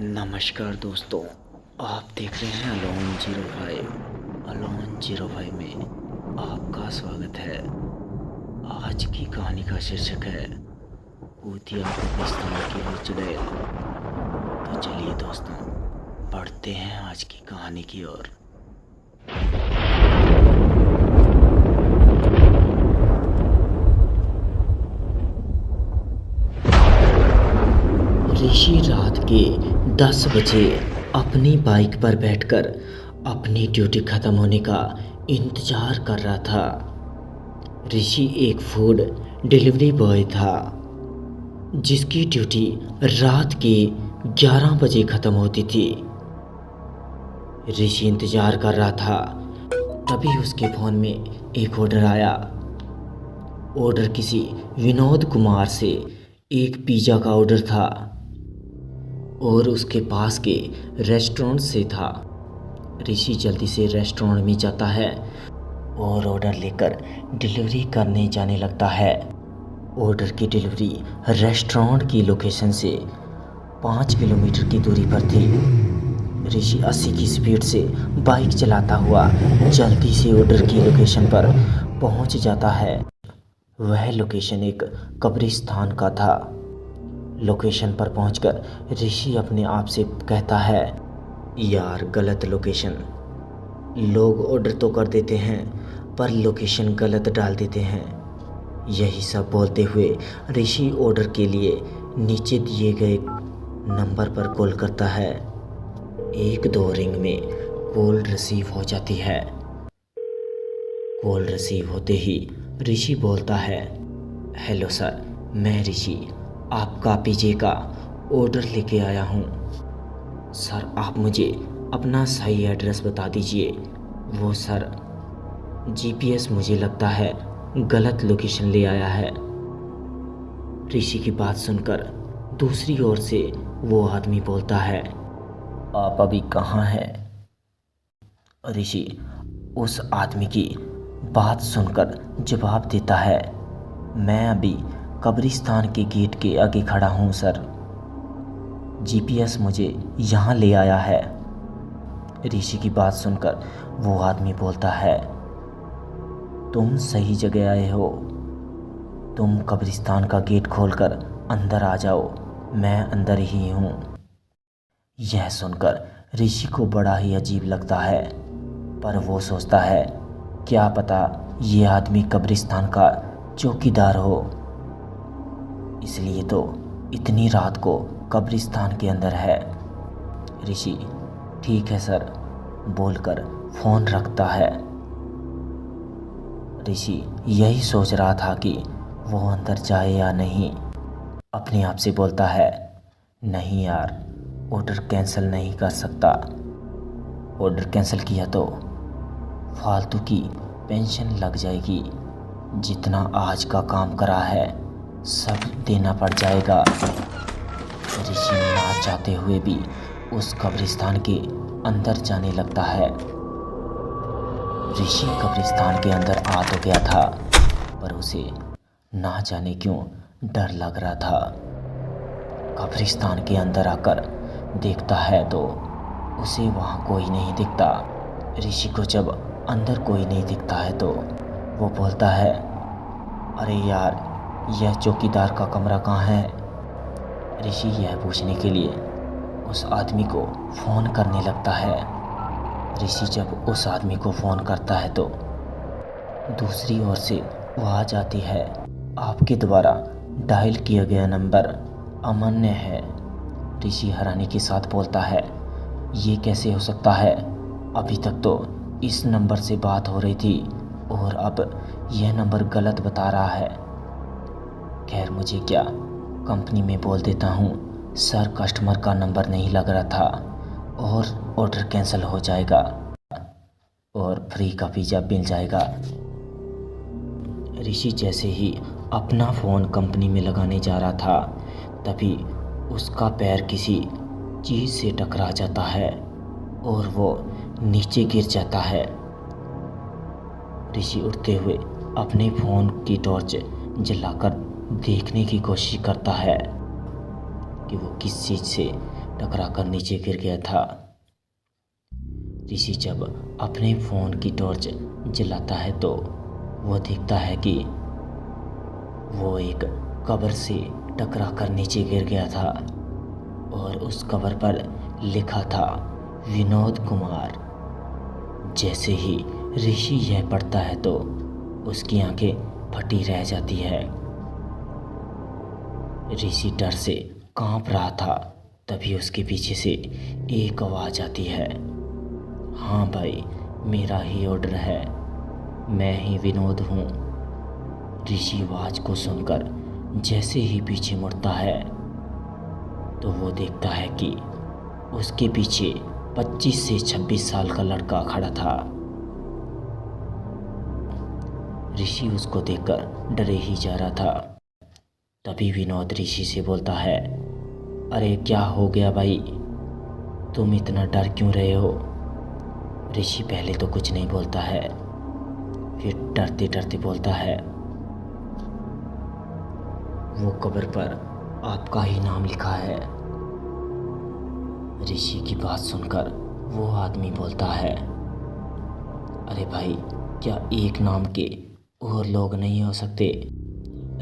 नमस्कार दोस्तों, आप देख रहे हैं अलोन 05 में आपका स्वागत है। आज की कहानी का शीर्षक है भूतिया कब्रिस्तान की वो चुड़ैल। तो चलिए दोस्तों, बढ़ते हैं आज की कहानी की ओर। ऋषि रात के 10 बजे अपनी बाइक पर बैठकर अपनी ड्यूटी खत्म होने का इंतजार कर रहा था। ऋषि एक फूड डिलीवरी बॉय था जिसकी ड्यूटी रात के 11 बजे खत्म होती थी। ऋषि इंतजार कर रहा था, तभी उसके फ़ोन में एक ऑर्डर आया। ऑर्डर किसी विनोद कुमार से एक पिज़्ज़ा का ऑर्डर था और उसके पास के रेस्टोरेंट से था। ऋषि जल्दी से रेस्टोरेंट में जाता है और ऑर्डर लेकर डिलीवरी करने जाने लगता है। ऑर्डर की डिलीवरी रेस्टोरेंट की लोकेशन से 5 किलोमीटर की दूरी पर थी। ऋषि 80 की स्पीड से बाइक चलाता हुआ जल्दी से ऑर्डर की लोकेशन पर पहुंच जाता है। वह लोकेशन एक कब्रिस्तान का था। लोकेशन पर पहुंचकर ऋषि अपने आप से कहता है, यार गलत लोकेशन। लोग ऑर्डर तो कर देते हैं पर लोकेशन गलत डाल देते हैं। यही सब बोलते हुए ऋषि ऑर्डर के लिए नीचे दिए गए नंबर पर कॉल करता है। 1-2 रिंग में कॉल रिसीव हो जाती है। कॉल रिसीव होते ही ऋषि बोलता है, हेलो सर, मैं ऋषि आपका पिज़्ज़ा का ऑर्डर लेके आया हूँ। सर आप मुझे अपना सही एड्रेस बता दीजिए। वो सर जीपीएस मुझे लगता है गलत लोकेशन ले आया है। ऋषि की बात सुनकर दूसरी ओर से वो आदमी बोलता है, आप अभी कहाँ हैं? ऋषि उस आदमी की बात सुनकर जवाब देता है, मैं अभी कब्रिस्तान के गेट के आगे खड़ा हूँ सर। जीपीएस मुझे यहाँ ले आया है। ऋषि की बात सुनकर वो आदमी बोलता है, तुम सही जगह आए हो। तुम कब्रिस्तान का गेट खोलकर अंदर आ जाओ, मैं अंदर ही हूँ। यह सुनकर ऋषि को बड़ा ही अजीब लगता है, पर वो सोचता है क्या पता ये आदमी कब्रिस्तान का चौकीदार हो, इसलिए तो इतनी रात को कब्रिस्तान के अंदर है। ऋषि ठीक है सर बोलकर फ़ोन रखता है। ऋषि यही सोच रहा था कि वो अंदर जाए या नहीं। अपने आप से बोलता है, नहीं यार, ऑर्डर कैंसिल नहीं कर सकता। ऑर्डर कैंसिल किया तो फालतू की पेंशन लग जाएगी। जितना आज का काम करा है सब देना पड़ जाएगा। ऋषि ना चाहते हुए भी उस कब्रिस्तान के अंदर जाने लगता है। ऋषि कब्रिस्तान के अंदर आ तो गया था, पर उसे ना जाने क्यों डर लग रहा था। कब्रिस्तान के अंदर आकर देखता है तो उसे वहाँ कोई नहीं दिखता। ऋषि को जब अंदर कोई नहीं दिखता है तो वो बोलता है, अरे यार यह चौकीदार का कमरा कहाँ है? ऋषि यह पूछने के लिए उस आदमी को फ़ोन करने लगता है। ऋषि जब उस आदमी को फ़ोन करता है तो दूसरी ओर से आवाज़ आती है, आपके द्वारा डायल किया गया नंबर अमान्य है। ऋषि हैरानी के साथ बोलता है, ये कैसे हो सकता है? अभी तक तो इस नंबर से बात हो रही थी और अब यह नंबर गलत बता रहा है। खैर मुझे क्या, कंपनी में बोल देता हूँ सर, कस्टमर का नंबर नहीं लग रहा था और ऑर्डर कैंसिल हो जाएगा और फ्री का पिज़्ज़ा मिल जाएगा। ऋषि जैसे ही अपना फ़ोन कंपनी में लगाने जा रहा था, तभी उसका पैर किसी चीज़ से टकरा जाता है और वो नीचे गिर जाता है। ऋषि उठते हुए अपने फ़ोन की टॉर्च जलाकर देखने की कोशिश करता है कि वो किस चीज़ से टकरा कर नीचे गिर गया था। ऋषि जब अपने फ़ोन की टॉर्च जलाता है तो वो देखता है कि वो एक कब्र से टकरा कर नीचे गिर गया था और उस कब्र पर लिखा था विनोद कुमार। जैसे ही ऋषि यह पढ़ता है तो उसकी आंखें फटी रह जाती है। ऋषि डर से कांप रहा था, तभी उसके पीछे से एक आवाज़ आती है, हाँ भाई, मेरा ही ऑर्डर है, मैं ही विनोद हूँ। ऋषि आवाज़ को सुनकर जैसे ही पीछे मुड़ता है तो वो देखता है कि उसके पीछे 25 से 26 साल का लड़का खड़ा था। ऋषि उसको देखकर डरे ही जा रहा था। तभी विनोद ऋषि से बोलता है, अरे क्या हो गया भाई, तुम इतना डर क्यों रहे हो? ऋषि पहले तो कुछ नहीं बोलता है, फिर डरते डरते बोलता है, वो कब्र पर आपका ही नाम लिखा है। ऋषि की बात सुनकर वो आदमी बोलता है, अरे भाई, क्या एक नाम के और लोग नहीं हो सकते?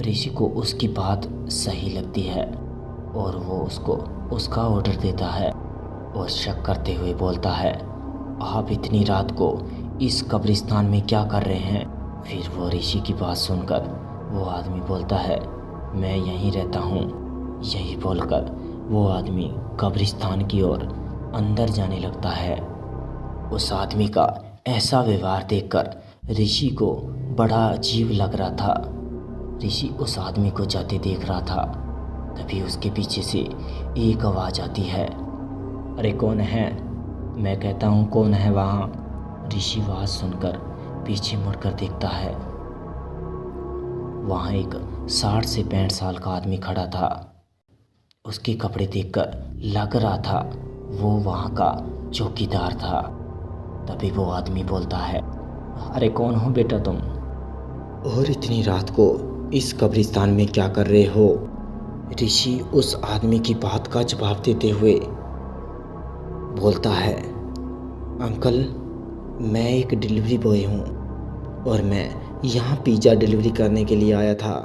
ऋषि को उसकी बात सही लगती है और वो उसको उसका ऑर्डर देता है और शक करते हुए बोलता है, आप इतनी रात को इस कब्रिस्तान में क्या कर रहे हैं? फिर वो ऋषि की बात सुनकर वो आदमी बोलता है, मैं यहीं रहता हूँ। यही बोलकर वो आदमी कब्रिस्तान की ओर अंदर जाने लगता है। उस आदमी का ऐसा व्यवहार देखकर ऋषि को बड़ा अजीब लग रहा था। ऋषि उस आदमी को जाते देख रहा था। तभी उसके पीछे से एक आवाज़ आती है, अरे कौन है? मैं कहता हूँ कौन है वहाँ? ऋषि आवाज़ सुनकर पीछे मुड़कर देखता है। वहाँ एक 60 से 65 साल का आदमी खड़ा था। उसके कपड़े देखकर लग रहा था वो वहाँ का चौकीदार था। तभी वो आदमी बोलता है, अरे कौन हो बेटा तुम? और इतनी रात को इस कब्रिस्तान में क्या कर रहे हो? ऋषि उस आदमी की बात का जवाब देते हुए बोलता है, अंकल, मैं एक डिलीवरी बॉय हूँ और मैं यहाँ पिज़्ज़ा डिलीवरी करने के लिए आया था।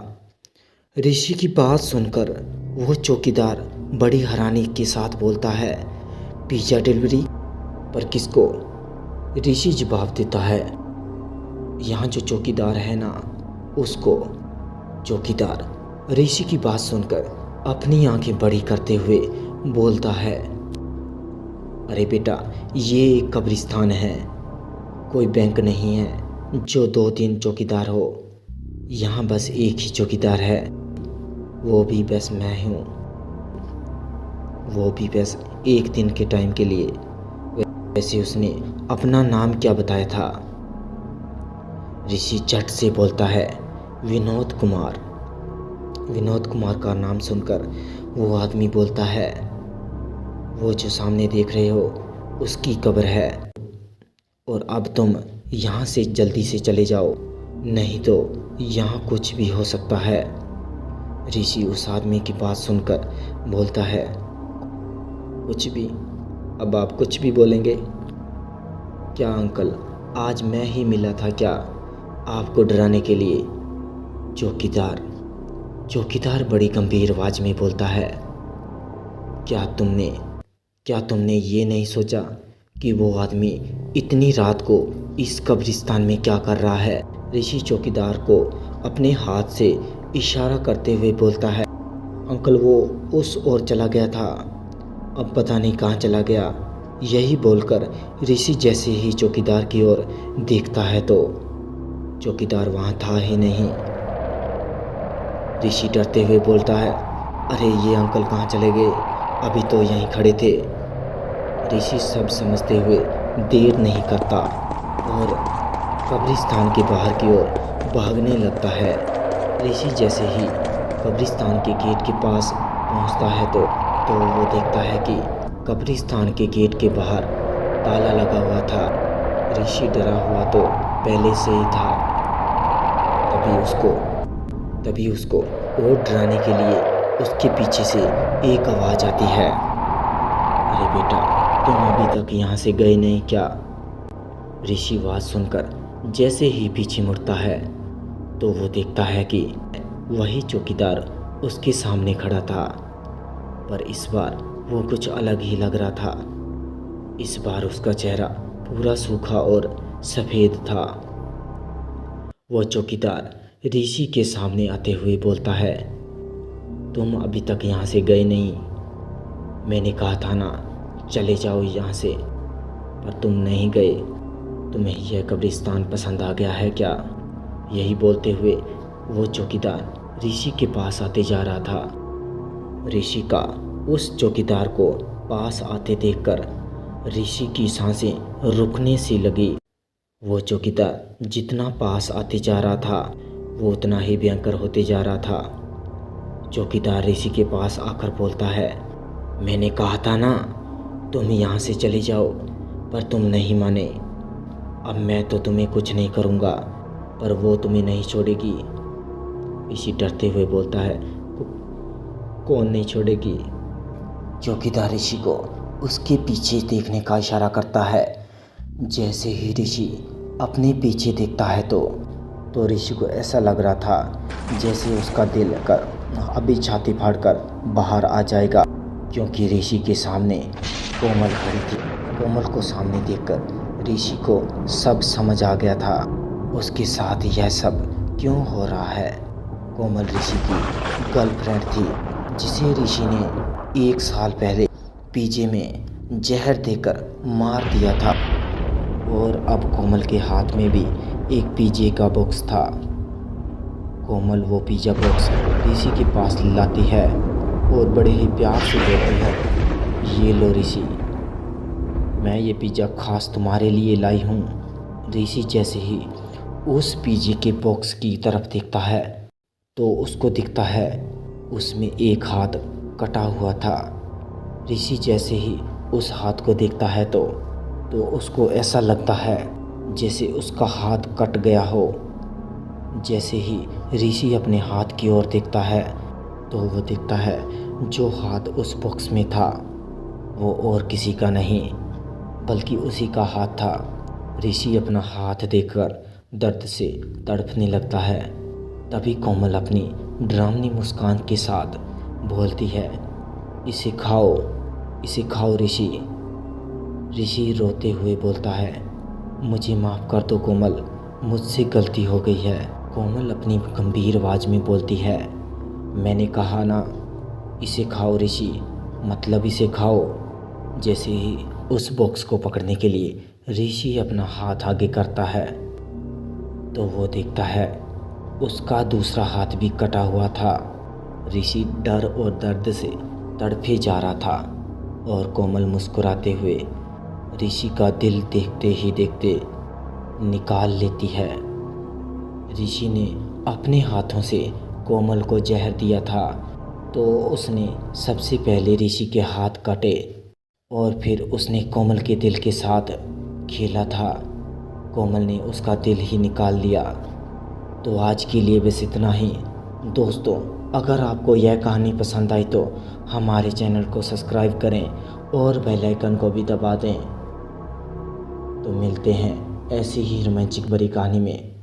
ऋषि की बात सुनकर वो चौकीदार बड़ी हैरानी के साथ बोलता है, पिज़्ज़ा डिलीवरी? पर किसको? ऋषि जवाब देता है, यहाँ जो चौकीदार है ना, उसको। चौकीदार ऋषि की बात सुनकर अपनी आंखें बड़ी करते हुए बोलता है, अरे बेटा, ये एक कब्रिस्तान है, कोई बैंक नहीं है जो 2-3 चौकीदार हो। यहाँ बस एक ही चौकीदार है, वो भी बस मैं हूँ, वो भी बस एक दिन के टाइम के लिए। वैसे उसने अपना नाम क्या बताया था? ऋषि झट से बोलता है, विनोद कुमार। विनोद कुमार का नाम सुनकर वो आदमी बोलता है, वो जो सामने देख रहे हो उसकी कब्र है और अब तुम यहाँ से जल्दी से चले जाओ, नहीं तो यहाँ कुछ भी हो सकता है। ऋषि उस आदमी की बात सुनकर बोलता है, कुछ भी? अब आप कुछ भी बोलेंगे क्या अंकल? आज मैं ही मिला था क्या आपको डराने के लिए? चौकीदार बड़ी गंभीर आवाज़ में बोलता है, क्या तुमने ये नहीं सोचा कि वो आदमी इतनी रात को इस कब्रिस्तान में क्या कर रहा है? ऋषि चौकीदार को अपने हाथ से इशारा करते हुए बोलता है, अंकल, वो उस ओर चला गया था, अब पता नहीं कहाँ चला गया। यही बोलकर ऋषि जैसे ही चौकीदार की ओर देखता है तो चौकीदार वहाँ था ही नहीं। ऋषि डरते हुए बोलता है, अरे ये अंकल कहाँ चले गए? अभी तो यहीं खड़े थे। ऋषि सब समझते हुए देर नहीं करता और कब्रिस्तान के बाहर की ओर भागने लगता है। ऋषि जैसे ही कब्रिस्तान के गेट के पास पहुंचता है तो वो देखता है कि कब्रिस्तान के गेट के बाहर ताला लगा हुआ था। ऋषि डरा हुआ तो पहले से ही था। तभी उसको और डराने के लिए उसके पीछे से एक आवाज़ आती है, अरे बेटा, तुम अभी तक यहाँ से गए नहीं क्या? ऋषि आवाज सुनकर जैसे ही पीछे मुड़ता है तो वो देखता है कि वही चौकीदार उसके सामने खड़ा था, पर इस बार वो कुछ अलग ही लग रहा था। इस बार उसका चेहरा पूरा सूखा और सफ़ेद था। वो चौकीदार ऋषि के सामने आते हुए बोलता है, तुम अभी तक यहाँ से गए नहीं। मैंने कहा था ना, चले जाओ यहाँ से, पर तुम नहीं गए। तुम्हें यह कब्रिस्तान पसंद आ गया है क्या? यही बोलते हुए वो चौकीदार ऋषि के पास आते जा रहा था। ऋषि का उस चौकीदार को पास आते देखकर ऋषि की सांसें रुकने सी लगी। वो चौकीदार जितना पास आते जा रहा था वो उतना ही भयंकर होते जा रहा था। चौकीदार ऋषि के पास आकर बोलता है, मैंने कहा था ना तुम यहाँ से चले जाओ, पर तुम नहीं माने। अब मैं तो तुम्हें कुछ नहीं करूँगा, पर वो तुम्हें नहीं छोड़ेगी। ऋषि डरते हुए बोलता है, कौन नहीं छोड़ेगी? चौकीदार ऋषि को उसके पीछे देखने का इशारा करता है। जैसे ही ऋषि अपने पीछे देखता है तो ऋषि को ऐसा लग रहा था जैसे उसका दिल कर अभी छाती फाड़कर बाहर आ जाएगा, क्योंकि ऋषि के सामने कोमल खड़ी थी। कोमल को सामने देखकर ऋषि को सब समझ आ गया था, उसके साथ यह सब क्यों हो रहा है। कोमल ऋषि की गर्लफ्रेंड थी, जिसे ऋषि ने 1 साल पहले पीजे में जहर देकर मार दिया था, और अब कोमल के हाथ में भी एक पीजे का बॉक्स था। कोमल वो पिज़्ज़ा बॉक्स ऋषि के पास लाती है और बड़े ही प्यार से बोलती है, ये लो ऋषि, मैं ये पिज़्ज़ा खास तुम्हारे लिए लाई हूँ। ऋषि जैसे ही उस पिज़्ज़े के बॉक्स की तरफ देखता है तो उसको दिखता है उसमें एक हाथ कटा हुआ था। ऋषि जैसे ही उस हाथ को देखता है तो उसको ऐसा लगता है जैसे उसका हाथ कट गया हो। जैसे ही ऋषि अपने हाथ की ओर देखता है तो वो देखता है जो हाथ उस बॉक्स में था वो और किसी का नहीं बल्कि उसी का हाथ था। ऋषि अपना हाथ देखकर दर्द से तड़पने लगता है। तभी कोमल अपनी डरावनी मुस्कान के साथ बोलती है, इसे खाओ ऋषि। ऋषि रोते हुए बोलता है, मुझे माफ़ कर दो कोमल, मुझसे गलती हो गई है। कोमल अपनी गंभीर आवाज़ में बोलती है, मैंने कहा ना, इसे खाओ ऋषि, मतलब इसे खाओ। जैसे ही उस बॉक्स को पकड़ने के लिए ऋषि अपना हाथ आगे करता है तो वो देखता है उसका दूसरा हाथ भी कटा हुआ था। ऋषि डर और दर्द से तड़फे जा रहा था और कोमल मुस्कुराते हुए ऋषि का दिल देखते ही देखते निकाल लेती है। ऋषि ने अपने हाथों से कोमल को जहर दिया था तो उसने सबसे पहले ऋषि के हाथ काटे और फिर उसने कोमल के दिल के साथ खेला था। कोमल ने उसका दिल ही निकाल लिया। तो आज के लिए बस इतना ही दोस्तों। अगर आपको यह कहानी पसंद आई तो हमारे चैनल को सब्सक्राइब करें और बेल आइकन को भी दबा दें। तो मिलते हैं ऐसी ही रोमांचिक भरी कहानी में।